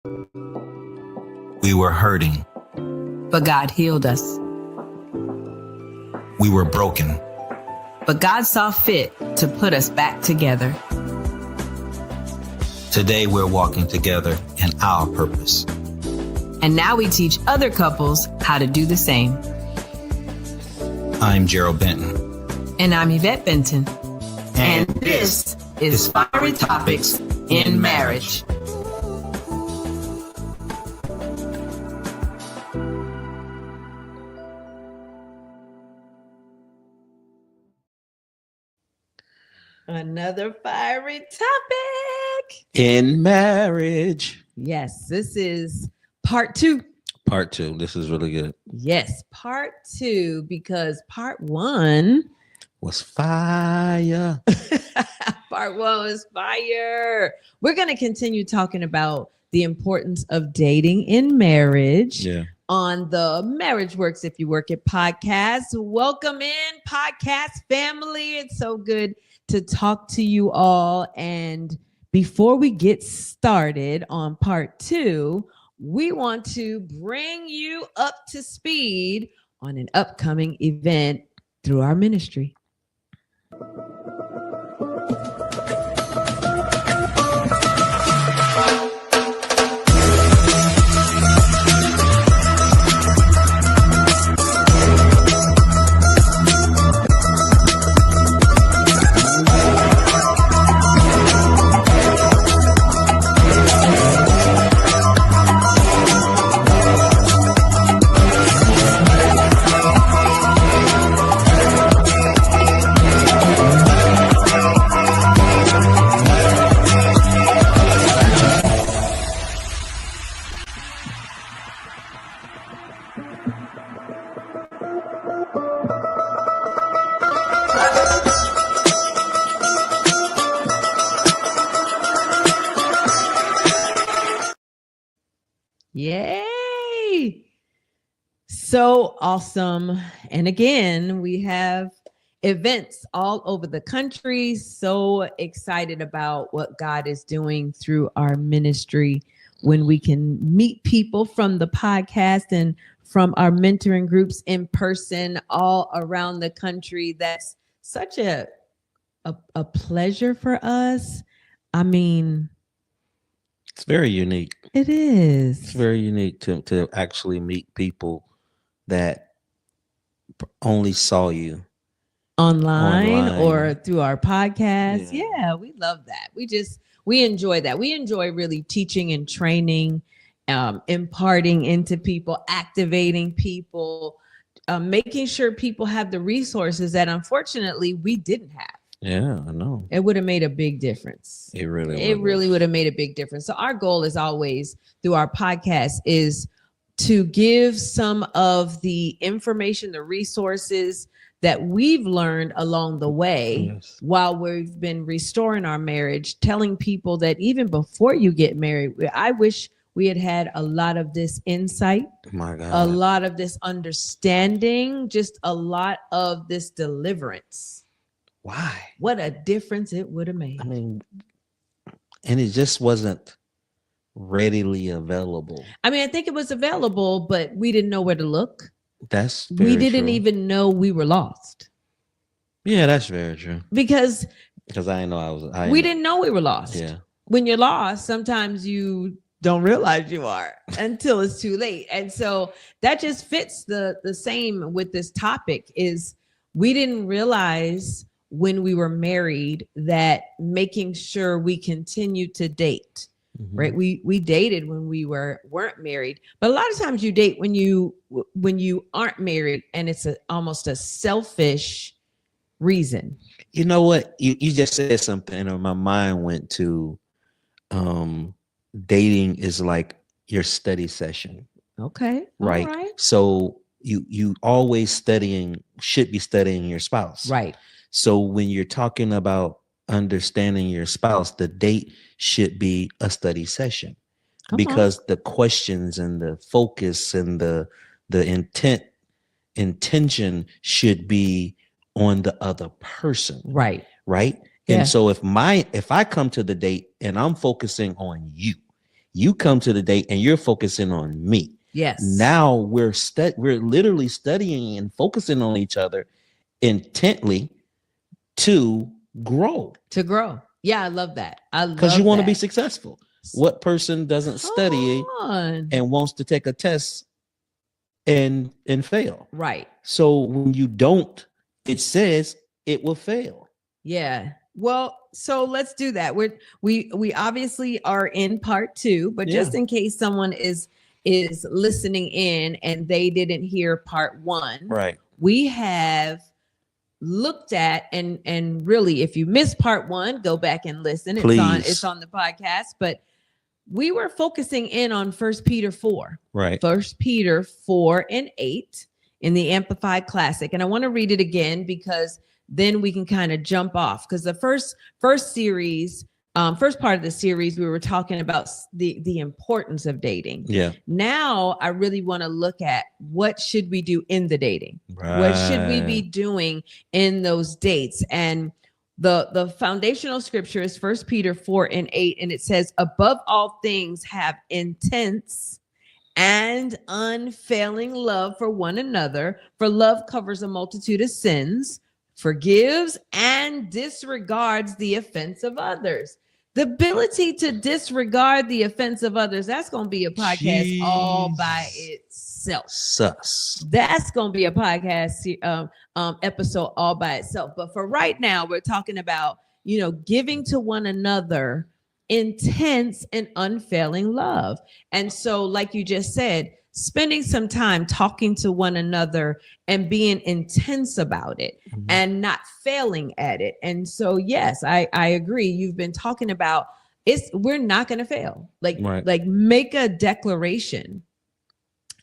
We were hurting. But God healed us. We were broken. But God saw fit to put us back together. Today we're walking together in our purpose. And now we teach other couples how to do the same. I'm Gerald Benton. And I'm Yvette Benton. And this is Fiery Topics in Marriage. Another fiery topic in marriage. Yes, this is part 2. Part 2. This is really good. Yes, part 2, because part 1 was fire. Part 1 was fire. We're going to continue talking about the importance of dating in marriage. Yeah. On the Marriage Works If You Work It podcast. Welcome in, podcast family. It's so good to talk to you all. And before we get started on part 2, we want to bring you up to speed on an upcoming event through our ministry. Yay! So awesome. And again, we have events all over the country. So excited about what God is doing through our ministry when we can meet people from the podcast and from our mentoring groups in person all around the country. That's such a pleasure for us. I mean, it's very unique. It is. It's very unique to actually meet people that only saw you online or through our podcast. Yeah, we love that. We enjoy that. We enjoy really teaching and training, imparting into people, activating people, making sure people have the resources that unfortunately we didn't have. Yeah, I know. It would have made a big difference. It really would have made a big difference. So our goal is always through our podcast is to give some of the information, the resources that we've learned along the way while we've been restoring our marriage, telling people that even before you get married, I wish we had had a lot of this insight, my God, a lot of this understanding, just a lot of this deliverance. Why? What a difference it would have made. I mean, and it just wasn't readily available. I mean, I think it was available, but we didn't know where to look. That's we didn't even know we were lost. Yeah, that's very true. Because I didn't know we didn't know we were lost. Yeah. When you're lost, sometimes you don't realize you are until it's too late. And so that just fits the same with this topic is we didn't realize when we were married that making sure we continue to date, right? We dated when we weren't married, but a lot of times you date when you aren't married, and it's almost a selfish reason. You know what? You just said something, and my mind went to dating is like your study session. Okay. Right. All right. So you always should be studying your spouse. Right. So when you're talking about understanding your spouse, the date should be a study session. Because the questions and the focus and the intention should be on the other person. Right. Right. Yeah. And so if I come to the date and I'm focusing on you, You come to the date and you're focusing on me. Yes. Now we're literally studying and focusing on each other intently to grow. Yeah, I love that. Because you want to be that. successful. What person doesn't study and wants to take a test and fail? Right. So when you don't, it says it will fail. Yeah. Well, so let's do that. We obviously are in part 2, but just in case someone is listening in and they didn't hear part 1, right? We have looked at and really, if you missed part 1, go back and listen. Please. It's on the podcast, but we were focusing in on 1 Peter 4. Right. 1 Peter 4 and 8 in the Amplified Classic. And I want to read it again because then we can kind of jump off, because the first series, first part of the series, we were talking about the importance of dating. Yeah. Now I really want to look at what should we do in the dating? Right. What should we be doing in those dates? And the foundational scripture is 1 Peter 4 and 8. And it says, above all things, have intense and unfailing love for one another, for love covers a multitude of sins, forgives and disregards the offense of others. The ability to disregard the offense of others, that's going to be a podcast all by itself. That's going to be a podcast episode all by itself. But for right now, we're talking about, giving to one another intense and unfailing love. And so, like you just said, spending some time talking to one another and being intense about it and not failing at it. And so, yes, I agree. You've been talking about we're not going to fail. Like make a declaration.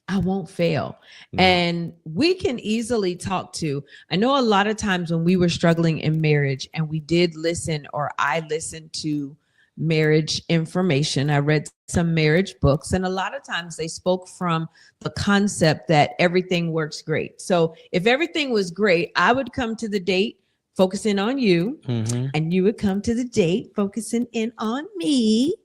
I won't fail. And we can easily talk to, I know a lot of times when we were struggling in marriage and we did listen, or I listened to marriage information. I read some marriage books, and a lot of times they spoke from the concept that everything works great. So if everything was great, I would come to the date focusing on you, and you would come to the date focusing in on me,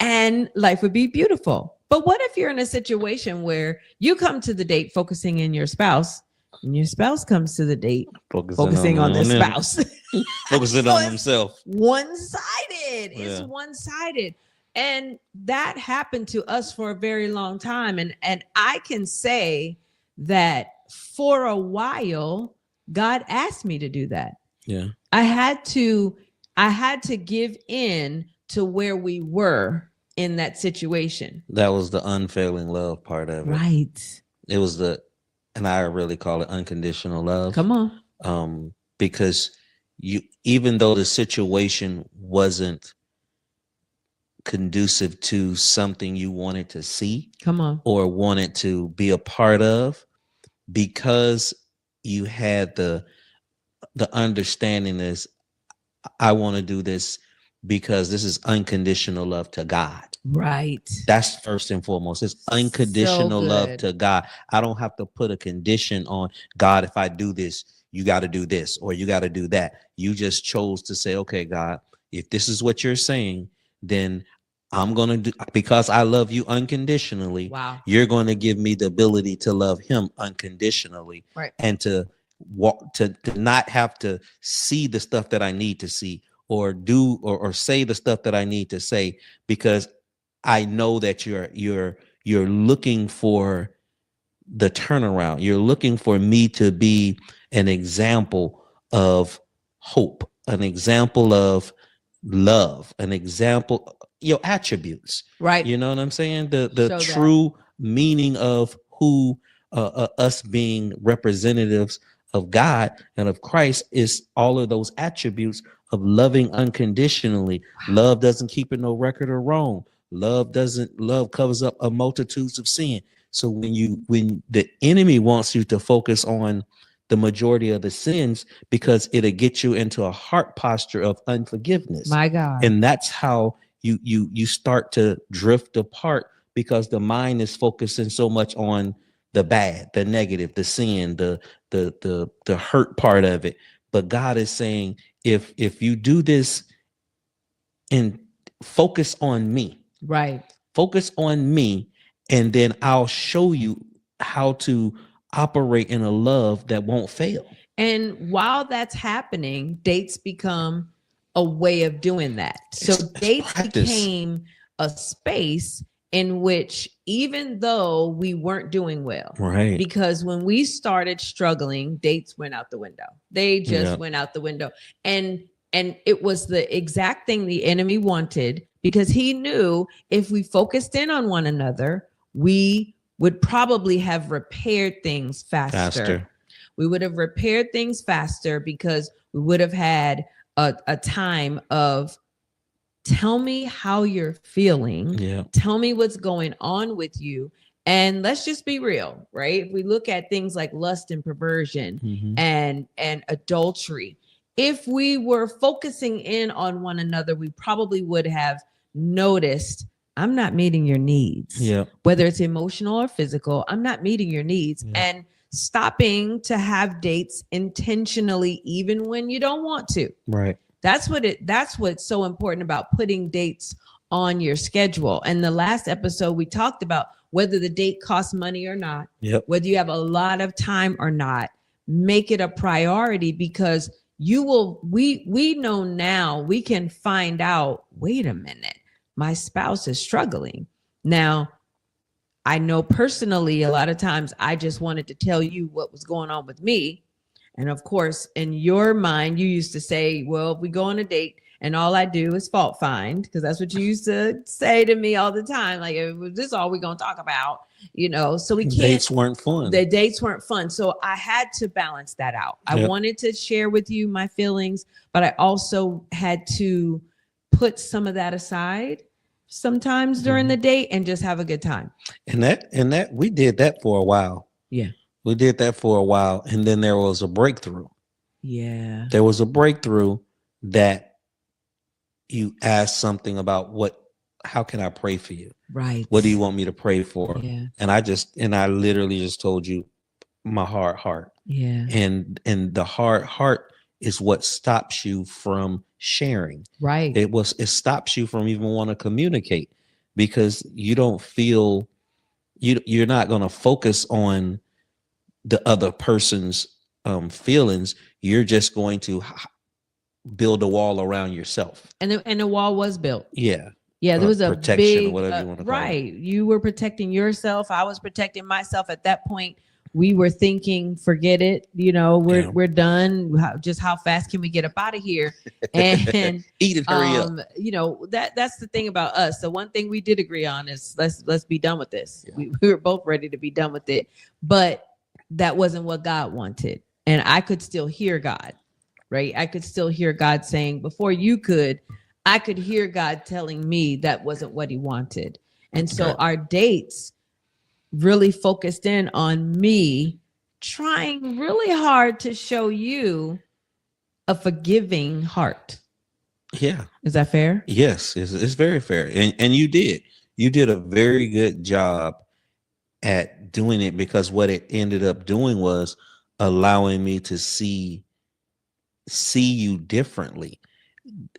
and life would be beautiful. But what if you're in a situation where you come to the date focusing in your spouse, and your spouse comes to the date focusing on their spouse, focusing on himself? One-sided. It's one-sided. And that happened to us for a very long time. And I can say that for a while, God asked me to do that. Yeah. I had to give in to where we were in that situation. That was the unfailing love part of it. Right. It was and I really call it unconditional love. Come on. Because even though the situation wasn't conducive to something you wanted to see, come on, or wanted to be a part of, because you had the understanding is, I want to do this because this is unconditional love to God. Right. That's first and foremost. It's unconditional love to God. I don't have to put a condition on God. If I do this, you got to do this, or you got to do that. You just chose to say, okay, God, if this is what you're saying, then I'm going to do, because I love you unconditionally. Wow. You're going to give me the ability to love him unconditionally, right, and to walk, to not have to see the stuff that I need to see, or do or say the stuff that I need to say, because I know that you're looking for the turnaround. You're looking for me to be an example of hope, an example of love, an example, your attributes. Right. You know what I'm saying? The true meaning of who us being representatives of God and of Christ is all of those attributes of loving unconditionally. Love doesn't keep it no record of wrong. Love covers up a multitudes of sin. So when the enemy wants you to focus on the majority of the sins, because it'll get you into a heart posture of unforgiveness. My God. And that's how you start to drift apart, because the mind is focusing so much on the bad, the negative, the sin, the hurt part of it. But God is saying, if you do this and focus on me, right, focus on me, and then I'll show you how to operate in a love that won't fail. And while that's happening, dates become a way of doing that. So dates became a space in which, even though we weren't doing well, right? Because when we started struggling, dates went out the window. They just went out the window. And it was the exact thing the enemy wanted, because he knew if we focused in on one another, we would probably have repaired things faster. We would have repaired things faster because we would have had a time of, tell me how you're feeling. Yeah. Tell me what's going on with you. And let's just be real, right? If we look at things like lust and perversion and adultery, if we were focusing in on one another, we probably would have noticed, I'm not meeting your needs. Yeah. Whether it's emotional or physical, I'm not meeting your needs. Yeah. And stopping to have dates intentionally, even when you don't want to. Right. That's what's so important about putting dates on your schedule. And the last episode, we talked about whether the date costs money or not, whether you have a lot of time or not, make it a priority, because we know now, we can find out, wait a minute, my spouse is struggling. Now, I know personally, a lot of times I just wanted to tell you what was going on with me. And of course, in your mind, you used to say, well, if we go on a date and all I do is fault find, because that's what you used to say to me all the time. Like, this is all we're going to talk about, so we can't. Dates weren't fun. The dates weren't fun. So I had to balance that out. I wanted to share with you my feelings, but I also had to put some of that aside sometimes during the date and just have a good time. And that we did that for a while. Yeah. We did that for a while. And then there was a breakthrough. Yeah. There was a breakthrough that you asked something about how can I pray for you? Right. What do you want me to pray for? Yeah. And I literally just told you my heart. Yeah. And the heart is what stops you from sharing. Right. It stops you from even want to communicate, because you don't feel you're not going to focus on the other person's feelings. You're just going to build a wall around yourself. And the wall was built. Yeah. Yeah, there was a protection, big, whatever you want to call right. it. You were protecting yourself. I was protecting myself. At that point, we were thinking, forget it. We're done. How fast can we get up out of here? And eat it, hurry up. That's the thing about us. The one thing we did agree on is let's be done with this. Yeah. We were both ready to be done with it, but that wasn't what God wanted. And I could still hear God, right? I could still hear God saying, before you could, I could hear God telling me that wasn't what he wanted. And so our dates really focused in on me trying really hard to show you a forgiving heart. Yeah. Is that fair? Yes, it's very fair. And you did a very good job at doing it, because what it ended up doing was allowing me to see you differently.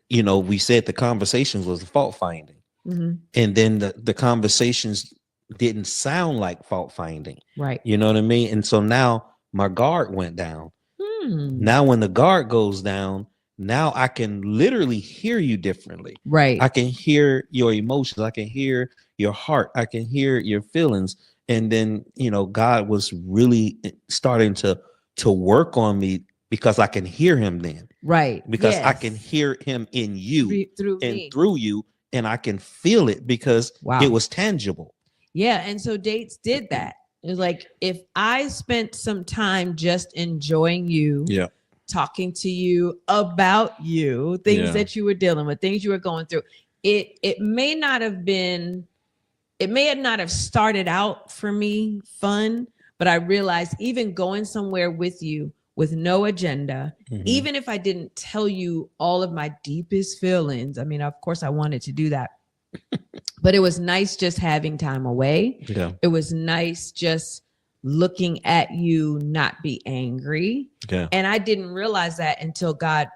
We said the conversations was fault finding, and then the conversations didn't sound like fault finding. Right. You know what I mean? And so now my guard went down. Now when the guard goes down, now I can literally hear you differently. Right. I can hear your emotions. I can hear your heart. I can hear your feelings. And then, God was really starting to work on me, because I can hear him then. Right. Because I can hear him in you through you, and I can feel it because it was tangible. Yeah. And so dates did that. It was like, if I spent some time just enjoying you, talking to you about you, things that you were dealing with, things you were going through, it may not have started out for me fun, but I realized even going somewhere with you with no agenda, even if I didn't tell you all of my deepest feelings, I mean, of course I wanted to do that, but it was nice just having time away. Yeah. It was nice just looking at you, not be angry. Yeah. And I didn't realize that until God,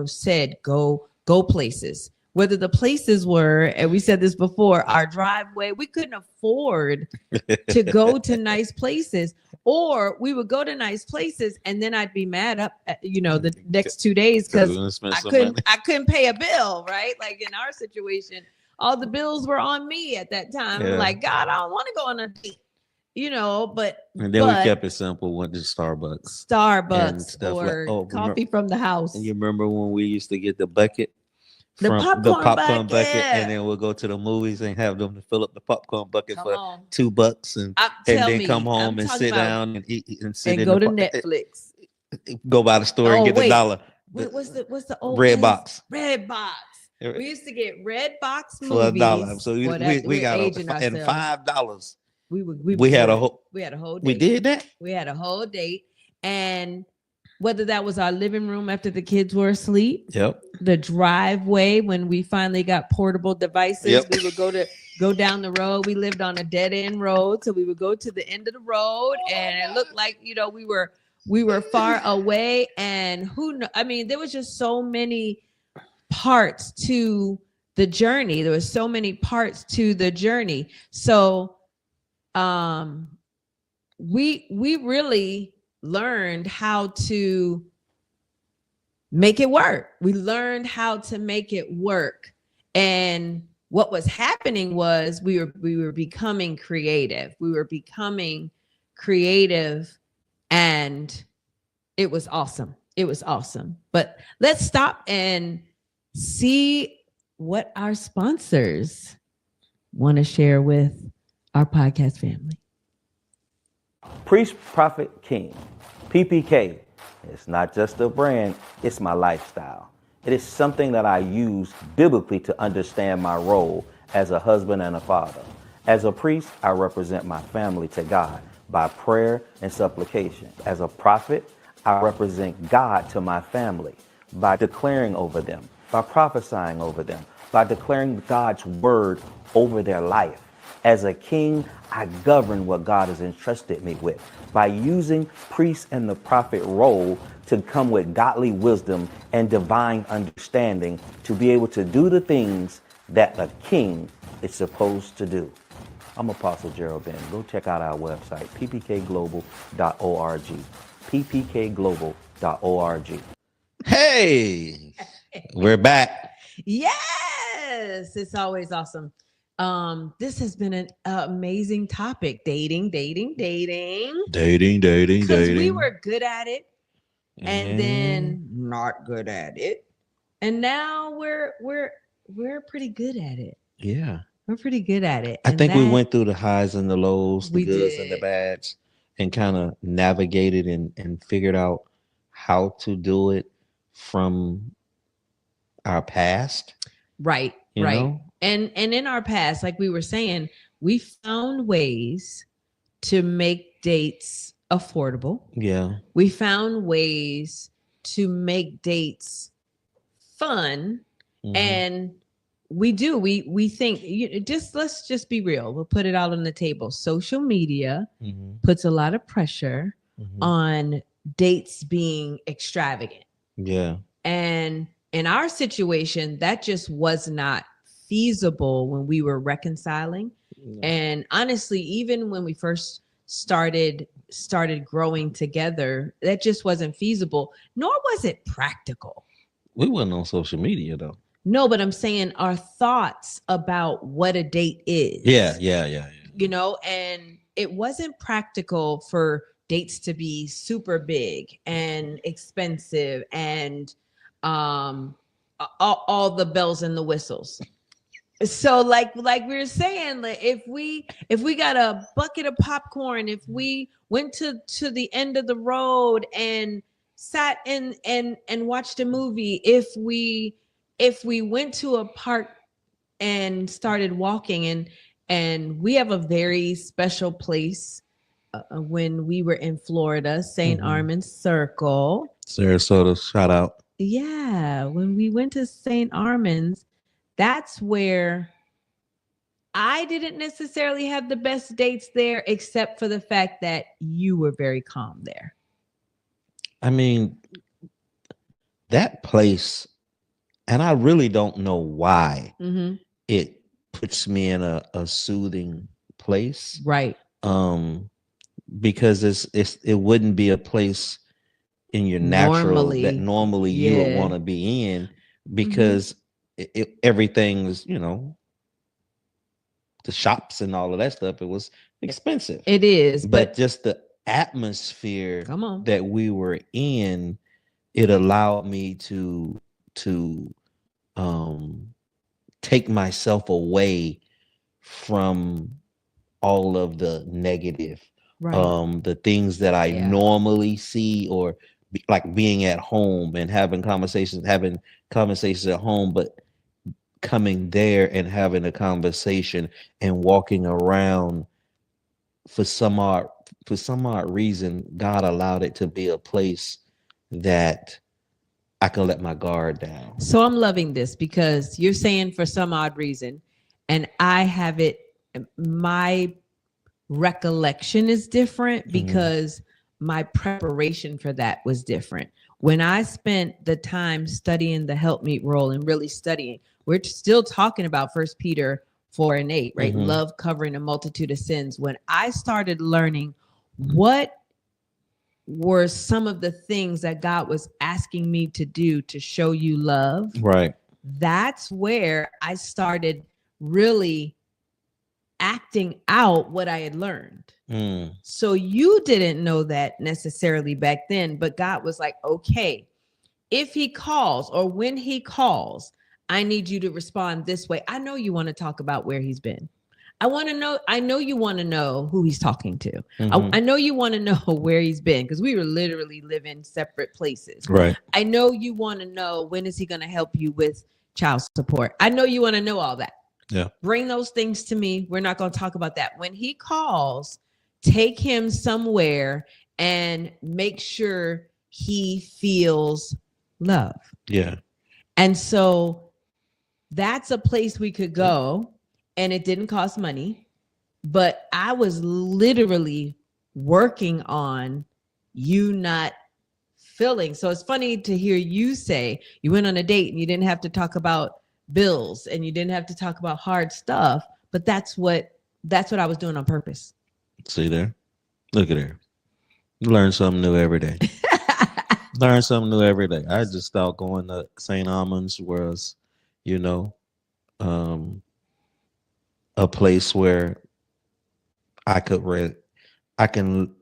said, go places. whether the places were, and we said this before, our driveway, we couldn't afford to go to nice places, or we would go to nice places and then I'd be mad up at, the next 2 days because I couldn't pay a bill, right? Like in our situation, all the bills were on me at that time. Yeah. Like, God, I don't want to go on a date, but and then we kept it simple, went to Starbucks and stuff or coffee from the house. And you remember when we used to get the bucket? The popcorn bucket. And then we'll go to the movies and have them to fill up the popcorn bucket for $2 and then come home and sit down and eat and sit and go to Netflix. Go by the store and get the dollar. What's the old Red box? Red box. We used to get red box movies for $1. So we got and $5. We had a whole date. We did that. We had a whole date, and whether that was our living room after the kids were asleep, the driveway when we finally got portable devices, we would go down the road. We lived on a dead end road, so we would go to the end of the road, and it looked like we were far away. And there was just so many parts to the journey. There was so many parts to the journey. So, we really learned how to make it work. We learned how to make it work. And what was happening was we were becoming creative. We were becoming creative, and it was awesome. It was awesome. But let's stop and see what our sponsors want to share with our podcast family. Priest, Prophet, King, PPK. It's not just a brand, it's my lifestyle. It is something that I use biblically to understand my role as a husband and a father. As a priest, I represent my family to God by prayer and supplication. As a prophet, I represent God to my family by declaring over them, by prophesying over them, by declaring God's word over their life. As a king, I govern what God has entrusted me with by using priest and the prophet role to come with godly wisdom and divine understanding to be able to do the things that a king is supposed to do. I'm Apostle Gerald Ben. Go check out our website, ppkglobal.org. ppkglobal.org. Hey, we're back. Yes, it's always awesome. This has been an amazing topic. Dating. Because we were good at it and then not good at it. And now we're pretty good at it. Yeah. We're pretty good at it. I think we went through the highs and the lows, the goods and the bads, and kind of navigated and figured out how to do it from our past. Right. You know? And in our past, like we were saying, we found ways to make dates affordable. Yeah. We found ways to make dates fun. Mm-hmm. And we think let's just be real. We'll put it out on the table. Social media puts a lot of pressure on dates being extravagant. Yeah. And in our situation, that just was not feasible when we were reconciling. And honestly, even when we first started growing together, that just wasn't feasible, nor was it practical. We weren't on social media though. No, but I'm saying our thoughts about what a date is. Yeah. And it wasn't practical for dates to be super big and expensive and all the bells and the whistles. So like we were saying, like if we got a bucket of popcorn, if we went to the end of the road and sat and watched a movie, if we went to a park and started walking, and we have a very special place when we were in Florida, St. Armand's Circle, Sarasota, shout out. Yeah, when we went to St. Armand's, that's where I didn't necessarily have the best dates there, except for the fact that you were very calm there. I mean, that place And I really don't know why Mm-hmm. it puts me in a soothing place. Right. Because it wouldn't be a place in your natural that normally you would want to be in, because everything's, the shops and all of that stuff, it was expensive. It is, but just the atmosphere that we were in, it allowed me to take myself away from all of the negative, the things that I normally see, or like being at home and having conversations at home, but coming there and having a conversation and walking around, for some odd reason, God allowed it to be a place that I can let my guard down. So I'm loving this, because you're saying for some odd reason, and I have it, my recollection is different because my preparation for that was different. When I spent the time studying the helpmeet role and really studying, we're still talking about 1 Peter 4:8, right? Love covering a multitude of sins. When I started learning what were some of the things that God was asking me to do to show you love, right? That's where I started really acting out what I had learned. So you didn't know that necessarily back then, but God was like, okay, if he calls, or when he calls, I need you to respond this way. I know you want to talk about where he's been. I know you want to know who he's talking to. I know you want to know where he's been, because we were literally living separate places. Right. I know you want to know, when is he going to help you with child support? I know you want to know all that. Yeah. Bring those things to me. We're not going to talk about that. When he calls, take him somewhere and make sure he feels love. Yeah. And so that's a place we could go, and it didn't cost money, but I was literally working on you not feeling. So it's funny to hear you say you went on a date and you didn't have to talk about bills and you didn't have to talk about hard stuff, but that's what I was doing on purpose. See there? Look at her. You learn something new every day. Learn something new every day. I just thought going to St. Almonds was, a place where I can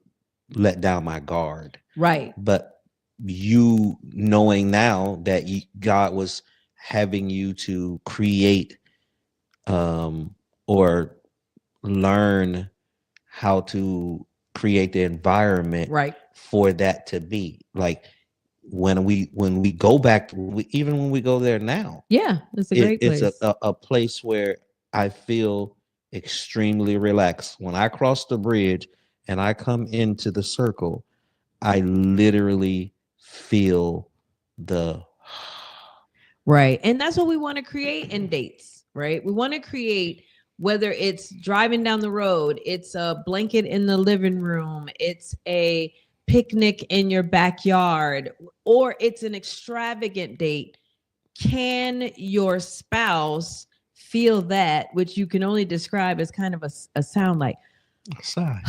let down my guard. Right. But you knowing now that God was having you to create or learn how to create the environment for that to be like, when we go back, even when we go there now, it's a great place. It's a place where I feel extremely relaxed. When I cross the bridge and I come into the circle, I literally feel the right. And that's what we want to create in dates, right? We want to create, whether it's driving down the road, it's a blanket in the living room, it's a picnic in your backyard, or it's an extravagant date. Can your spouse feel that, which you can only describe as kind of a sound like a sigh?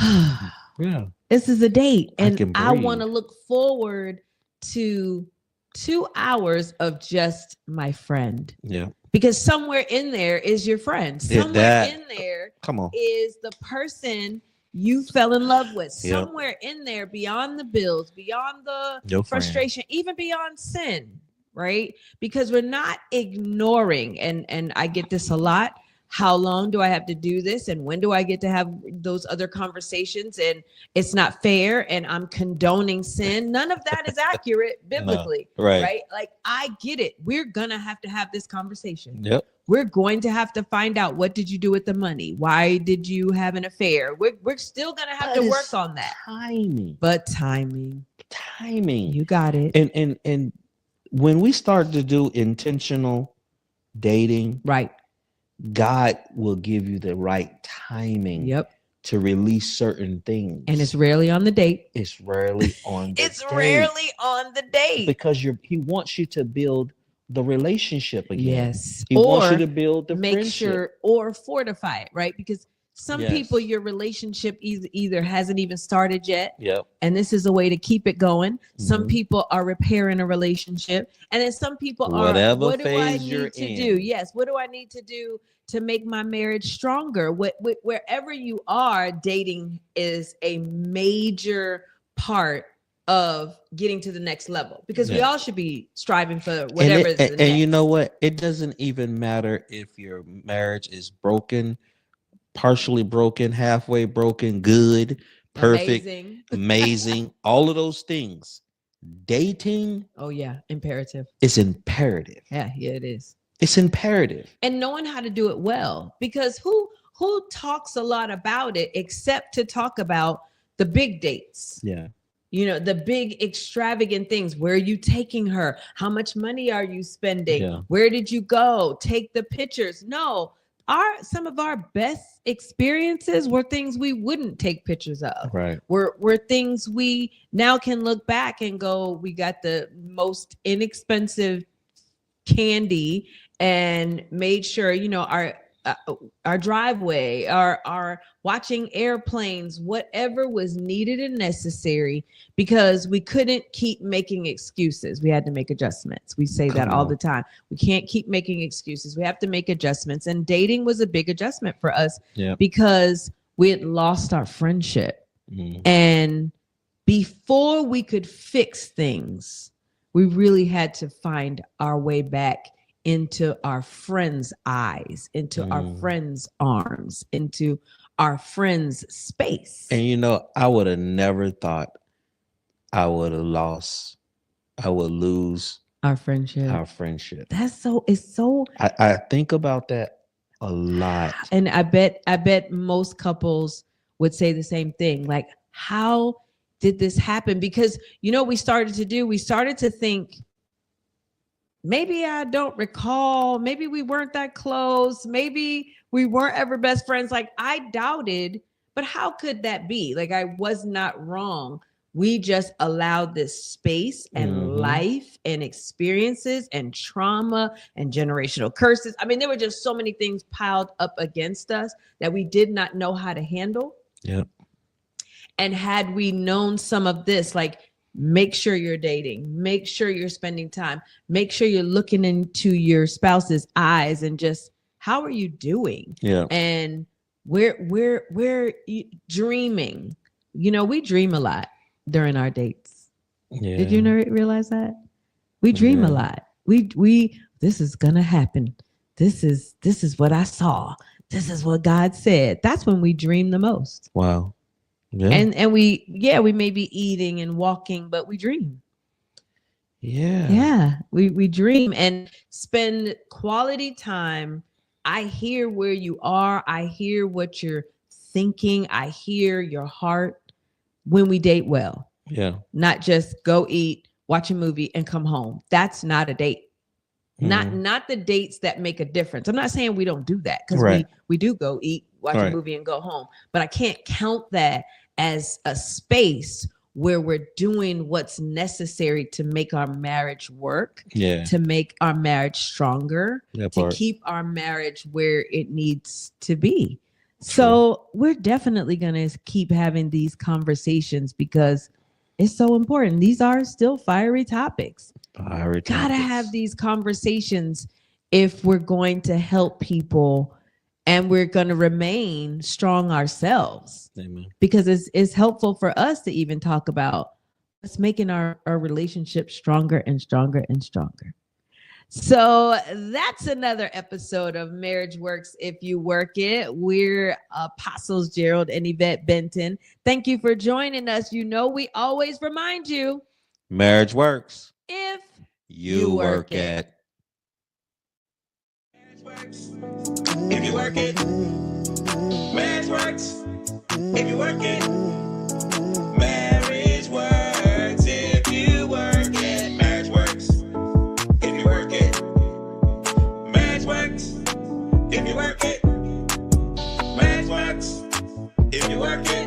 Yeah, this is a date, and I want to look forward to 2 hours of just my friend. Yeah, because somewhere in there is your friend. Somewhere in there is the person you fell in love with. Somewhere in there, beyond the bills, beyond the frustration, even beyond sin, right? Because we're not ignoring, and I get this a lot. How long do I have to do this? And when do I get to have those other conversations? And it's not fair. And I'm condoning sin. None of that is accurate biblically, right? Like, I get it. We're going to have this conversation. Yep. We're going to have to find out, what did you do with the money? Why did you have an affair? We're still going to have to work on that. Timing. You got it. And when we start to do intentional dating, right, God will give you the right timing to release certain things. And it's rarely on the date. It's rarely on the rarely on the date. Because he wants you to build the relationship again. Yes. He wants you to build the make friendship. sure or fortify it, right? Because some Yes. people, your relationship either hasn't even started yet. Yep. And this is a way to keep it going. Some Mhm. people are repairing a relationship. And then some people Whatever are, what do I phase you're need to in. do? Yes. What do I need to do to make my marriage stronger? Wherever you are, dating is a major part of getting to the next level, because we Yeah. all should be striving for whatever is the and next. you know what? It doesn't even matter if your marriage is broken, partially broken, halfway broken, good, perfect, amazing, all of those things. Dating Oh yeah, imperative. is imperative. Yeah, it is. It's imperative. And knowing how to do it well, because who talks a lot about it except to talk about the big dates? Yeah. You know, the big extravagant things. Where are you taking her? How much money are you spending? Yeah. Where did you go? Take the pictures. No, some of our best experiences were things we wouldn't take pictures of. Right. Were things we now can look back and go, we got the most inexpensive candy and made sure, you know, our driveway, our watching airplanes, whatever was needed and necessary, because we couldn't keep making excuses. We had to make adjustments. We say that all the time. We can't keep making excuses. We have to make adjustments. And dating was a big adjustment for us because we had lost our friendship. And before we could fix things, we really had to find our way back into our friends' eyes, into our friends' arms, into our friends' space. And you know, I would have never thought I would lose our friendship. It's so I think about that a lot. And I bet most couples would say the same thing. Like, how did this happen? Because you know, we started to think, maybe I don't recall. Maybe we weren't that close. Maybe we weren't ever best friends. Like, I doubted, but how could that be? Like, I was not wrong. We just allowed this space and life and experiences and trauma and generational curses. I mean, there were just so many things piled up against us that we did not know how to handle. Yep. And had we known some of this, like, make sure you're dating, make sure you're spending time, make sure you're looking into your spouse's eyes and just, how are you doing? Yeah. And we're dreaming. You know, we dream a lot during our dates. Yeah. Did you realize that? We dream a lot. We this is gonna happen. This is what I saw. This is what God said. That's when we dream the most. Wow. Yeah. And we may be eating and walking, but we dream. Yeah. We dream and spend quality time. I hear where you are. I hear what you're thinking. I hear your heart when we date well. Yeah. Not just go eat, watch a movie, and come home. That's not a date. Not the dates that make a difference. I'm not saying we don't do that, because we do go eat, watch a movie, and go home. But I can't count that as a space where we're doing what's necessary to make our marriage work, to make our marriage stronger, to keep our marriage where it needs to be. So we're definitely going to keep having these conversations because it's so important. These are still fiery topics. Gotta have these conversations if we're going to help people and we're going to remain strong ourselves. Amen. Because it's helpful for us to even talk about what's making our relationship stronger and stronger and stronger. So that's another episode of Marriage Works If You Work It. We're Apostles Gerald and Yvette Benton. Thank you for joining us. You know, we always remind you, marriage works if you work it. If you work it, marriage works. If you work it, marriage works. If you work it, marriage works. If you work it, marriage works. If you work it, marriage works. If you work it.